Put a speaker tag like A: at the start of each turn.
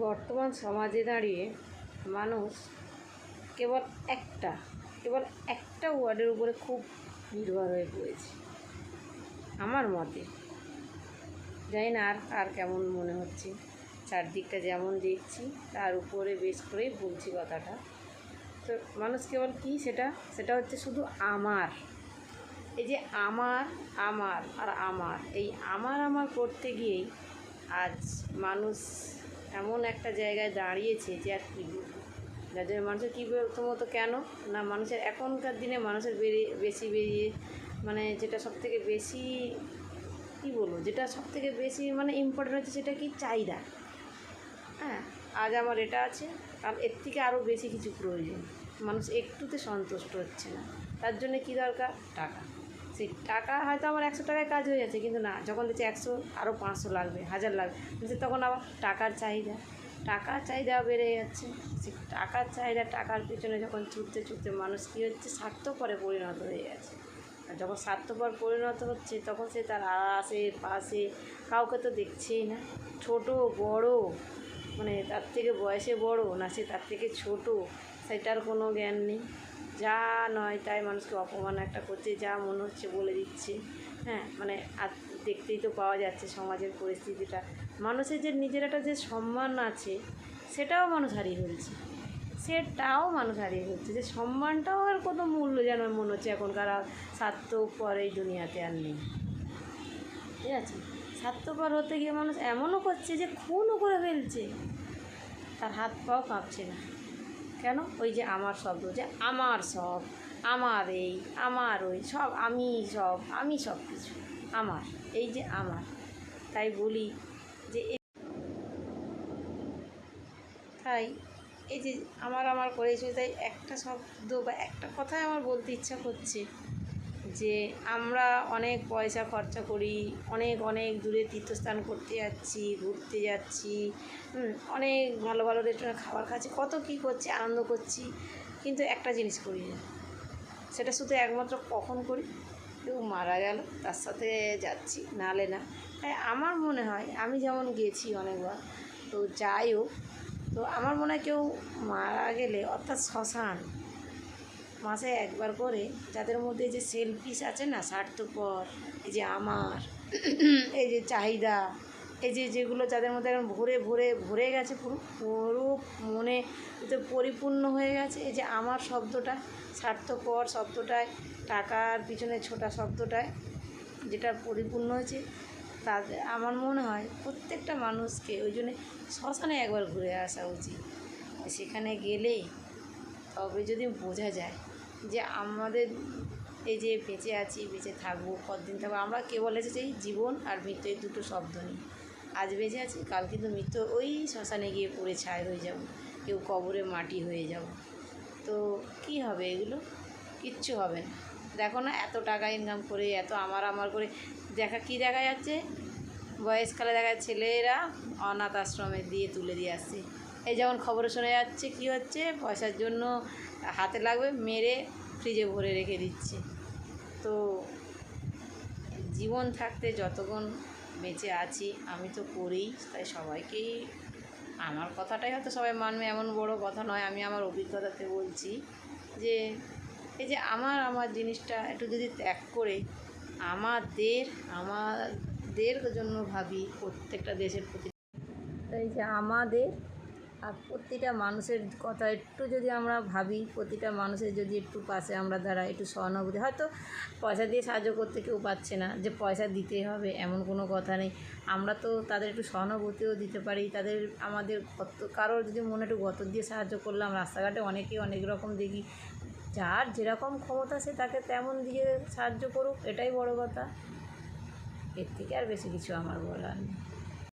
A: বর্তমান সমাজে দাঁড়িয়ে মানুষ কেবল কেবল একটা ওয়ার্ডের উপরে খুব নির্ভর হয়ে পড়েছে আমার মতে। জানি না আর কেমন মনে হচ্ছে, চারদিকটা যেমন দেখছি তার উপরে বেশ করেই বলছি কথাটা। তো মানুষ কেবল কি সেটা হচ্ছে শুধু আমার, এই যে আমার আমার আর আমার, এই আমার করতে গিয়েই আজ মানুষ এমন একটা জায়গায় দাঁড়িয়েছে যে আর কী বলবো। যার জন্য মানুষের কী প্রথমত কেন না, মানুষের এখনকার দিনে মানুষের বেশি মানে যেটা সবথেকে বেশি কী বলবো, যেটা সবথেকে বেশি মানে ইম্পর্টেন্ট হচ্ছে সেটা কি চাহিদা। হ্যাঁ, আজ আমার এটা আছে, কারণ এর থেকে আরও বেশি কিছু প্রয়োজন। মানুষ একটুতে সন্তুষ্ট হচ্ছে না, তার জন্য কী দরকার? টাকা। সেই টাকা হয়তো আমার 100 টাকায় কাজ হয়ে যাচ্ছে, কিন্তু না, যখন দেখছি 100 আরও 500 লাগবে, 1000 লাগবে, তখন আবার টাকার চাহিদা বেড়ে যাচ্ছে। সেই টাকার পিছনে যখন ছুটতে মানুষ কী হচ্ছে, স্বার্থপরে পরিণত হয়ে যাচ্ছে। আর যখন স্বার্থপর পরিণত হচ্ছে তখন সে তার আশেপাশে কাউকে তো দেখছেই না, ছোট বড়, মানে তার থেকে বয়সে বড় না সে তার থেকে ছোট, সেটার কোনো জ্ঞান নেই। যা নয় তাই মানুষকে অপমান একটা করছে, যা মনে হচ্ছে বলে দিচ্ছে। হ্যাঁ, মানে আর দেখতেই তো পাওয়া যাচ্ছে সমাজের পরিস্থিতিটা। মানুষের যে নিজের একটা যে সম্মান আছে সেটাও মানুষ হারিয়ে ফেলছে, যে সম্মানটাও আর কত মূল্য যেন মনে হচ্ছে এখনকার স্বার্থপর এই দুনিয়াতে আর নেই। ঠিক আছে, স্বার্থপর হতে গিয়ে মানুষ এমনও করছে যে খুনও করে ফেলছে, তার হাত পাও কাঁপছে না। কেন? ওই যে আমার শব্দ, যে আমার সব, আমার এই, আমার ওই, সব আমি সব কিছু আমার, এই যে আমার। তাই বলি যে এই যে আমার করেছে, তাই একটা শব্দ বা একটা কথাই আমার বলতে ইচ্ছা করছে যে আমরা অনেক পয়সা খরচা করি, অনেক দূরে তীর্থস্থান করতে যাচ্ছি, ঘুরতে যাচ্ছি, অনেক ভালো রেস্টুরেন্টে খাবার খাচ্ছি, কত কী করছি, আনন্দ করছি, কিন্তু একটা জিনিস করি না। সেটা শুধু একমাত্র কখন করি? কেউ মারা গেল তার সাথে যাচ্ছি, নাহলে না। তাই আমার মনে হয়, আমি যেমন গেছি অনেকবার, তো যাই হোক, তো আমার মনে হয় কেউ মারা গেলে, অর্থাৎ শ্মশান, মাসে একবার করে যাদের মধ্যে যে সেলফিশ আছে না, স্বার্থপর, এই যে আমার, এই যে চাহিদা, এই যেগুলো যাদের মধ্যে এখন ভরে গেছে, পুরো মনে পরিপূর্ণ হয়ে গেছে, এই যে আমার শব্দটা, স্বার্থপর শব্দটায়, টাকার পিছনে ছোটা শব্দটায় যেটা পরিপূর্ণ হয়েছে, তাদের আমার মনে হয় প্রত্যেকটা মানুষকে ওই জন্যে শ্মশানে একবার ঘুরে আসা উচিত। সেখানে গেলেই তবে যদি বোঝা যায় যে আমাদের এই যে বেঁচে আছি, বেঁচে থাকবো, কতদিন থাকবো, আমরা কেবল এসেছি এই জীবন আর মৃত্যু, এই দুটো শব্দ নিয়ে। আজ বেঁচে আছি, কাল কিন্তু মৃত্যু, ওই শ্মশানে গিয়ে পড়ে ছাই হয়ে যাব, কেউ কবরে মাটি হয়ে যাব। তো কি হবে? এগুলো কিচ্ছু হবে না। দেখো না, এত টাকা ইনকাম করে, এত আমার করে দেখা যাচ্ছে, বয়সকালে দেখা ছেলেরা অনাথ আশ্রমে তুলে দিয়ে আসছে। এই যেমন খবরে শোনা যাচ্ছে, কী হচ্ছে, পয়সার জন্য হাতে লাগবে, মেরে ফ্রিজে ভরে রেখে দিচ্ছে। তো জীবন থাকতে যতক্ষণ বেঁচে আছি আমি তো করেই, তাই সবাইকেই, আমার কথাটাই হয়তো সবাই মানবে এমন বড় কথা নয়, আমি আমার অভিজ্ঞতাতে বলছি যে এই যে আমার জিনিসটা একটু যদি ত্যাগ করে আমাদের জন্য ভাবি, প্রত্যেকটা দেশের প্রতি, এই যে আমাদের আর প্রতিটা মানুষের কথা একটু যদি আমরা ভাবি, প্রতিটা মানুষের যদি একটু পাশে আমরা দাঁড়াই, একটু সহানুভূতি, হয়তো পয়সা দিয়ে সাহায্য করতে কেউ পাচ্ছে না যে পয়সা দিতে হবে এমন কোনো কথা নেই, আমরা তো তাদের একটু সহানুভূতিও দিতে পারি, আমাদের কারোর যদি মনে একটু গতর দিয়ে সাহায্য করলাম। রাস্তাঘাটে অনেকেই অনেক রকম দেখি, যার যেরকম ক্ষমতা সে তাকে তেমন দিয়ে সাহায্য করুক, এটাই বড় কথা। এর থেকে আর বেশি কিছু আমার বলার নেই।